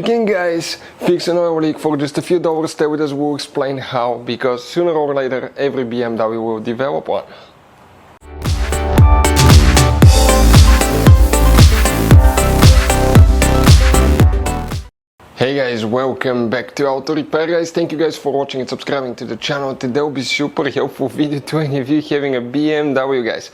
can, guys, fix an oil leak for just a few dollars. Stay with us, we'll explain how, because sooner or later every BMW will develop one. Hey guys, welcome back to Auto Repair, guys. Thank you guys for watching and subscribing to the channel. Today will be super helpful video to any of you having a BMW, guys.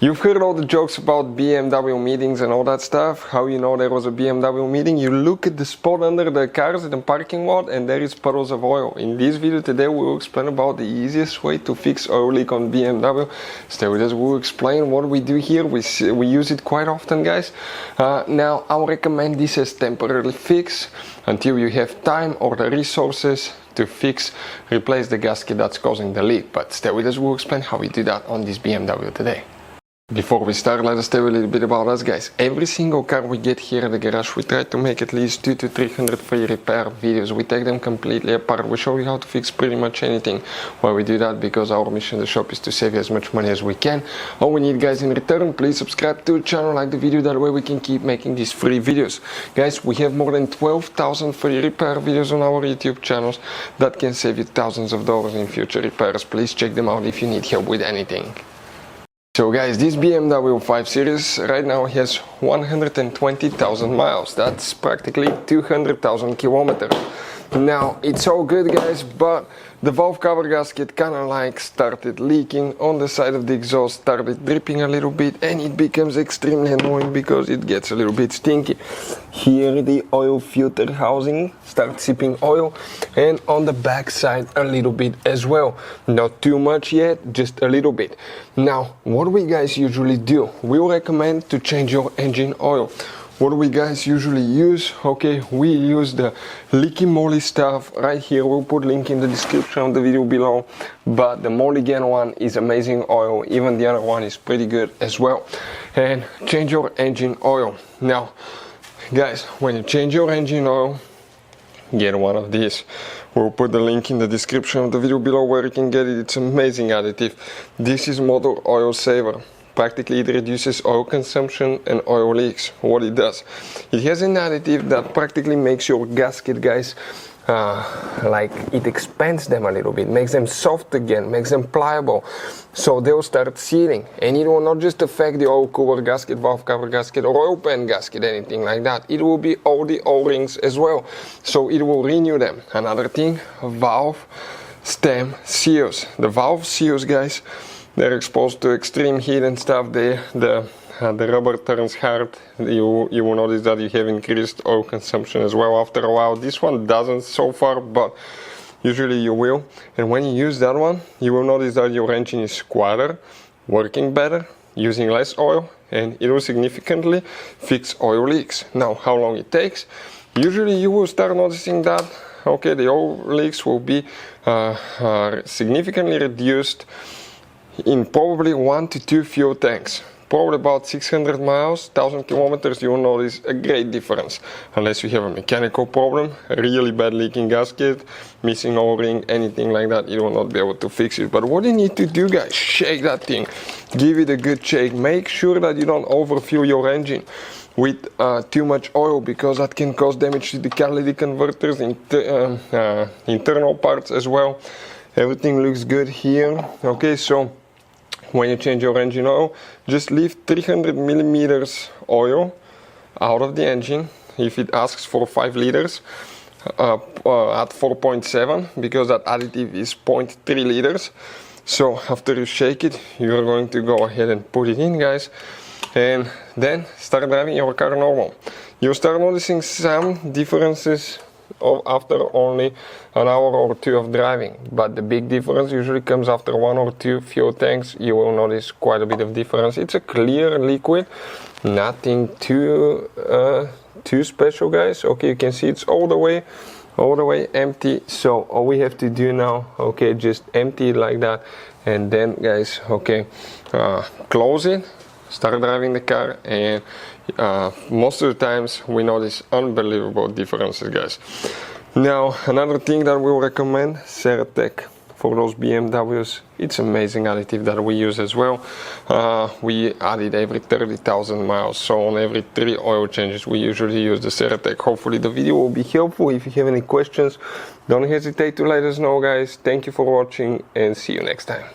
You've heard all the jokes about BMW meetings and all that stuff. How you know there was a BMW meeting? You look at the spot under the cars in the parking lot and there is puddles of oil. In this video today we will explain about the easiest way to fix oil leak on BMW. Stay with us, we'll explain what we do here. We use it quite often, guys. Now I'll recommend this as temporary fix until you have time or the resources to replace the gasket that's causing the leak. But stay with us, we'll explain how we do that on this BMW today. Before we start, let us tell you a little bit about us, guys. Every single car we get here at the garage, we try to make at least 200 to 300 free repair videos. We take them completely apart. We show you how to fix pretty much anything. Why we do that? Because our mission in the shop is to save you as much money as we can. All we need, guys, in return, please subscribe to the channel, like the video, that way we can keep making these free videos. Guys, we have more than 12,000 free repair videos on our YouTube channels that can save you thousands of dollars in future repairs. Please check them out if you need help with anything. So guys, this BMW 5 Series right now has 120,000 miles. That's practically 200,000 kilometers. Now, it's all good, guys, but the valve cover gasket kind of like started leaking on the side of the exhaust, started dripping a little bit, and it becomes extremely annoying because it gets a little bit stinky. Here the oil filter housing starts sipping oil, and on the back side a little bit as well. Not too much yet, just a little bit. Now, what we guys usually do, we recommend to change your engine oil. What do we guys usually use? Okay, we use the Liqui Moly stuff right here. We'll put link in the description of the video below. But the Mulligan one is amazing oil. Even the other one is pretty good as well. And change your engine oil. Now, guys, when you change your engine oil, get one of these. We'll put the link in the description of the video below where you can get it. It's amazing additive. This is motor oil saver. Practically it reduces oil consumption and oil leaks. What it does, it has an additive that practically makes your gasket, guys, like it expands them a little bit, makes them soft again, makes them pliable, so they'll start sealing. And it will not just affect the oil cooler gasket, valve cover gasket, or oil pan gasket, anything like that. It will be all the O-rings as well, so it will renew them. Another thing, valve stem seals. The valve seals, guys, they're exposed to extreme heat and stuff. The rubber turns hard. You will notice that you have increased oil consumption as well after a while. This one doesn't so far, but usually you will. And when you use that one, you will notice that your engine is quieter, working better, using less oil, and it will significantly fix oil leaks. Now, how long it takes? Usually you will start noticing that, okay, the oil leaks will be significantly reduced in probably 1 to 2 fuel tanks. Probably about 600 miles, 1000 kilometers, you will notice a great difference. Unless you have a mechanical problem, a really bad leaking gasket, missing O-ring, anything like that, you will not be able to fix it. But what you need to do, guys, shake that thing. Give it a good shake. Make sure that you don't overfuel your engine with too much oil, because that can cause damage to the catalytic converters, internal parts as well. Everything looks good here. Okay, so when you change your engine oil, just leave 300 millimeters oil out of the engine. If it asks for 5 liters, at 4.7, because that additive is 0.3 liters. So after you shake it, you're going to go ahead and put it in, guys, and then start driving your car normal. You'll start noticing some differences after only an hour or 2 of driving, but the big difference usually comes after 1 or 2 fuel tanks. You will notice quite a bit of difference. It's a clear liquid, nothing too special, guys. Okay, you can see it's all the way empty. So all we have to do now, okay, just empty it like that, and then, guys, okay, close it, start driving the car, and most of the times we notice unbelievable differences, guys. Now, another thing that we recommend, Ceratec for those BMWs. It's amazing additive that we use as well. We add it every 30,000 miles, so on every 3 oil changes we usually use the Ceratec. Hopefully the video will be helpful. If you have any questions, don't hesitate to let us know, guys. Thank you for watching and see you next time.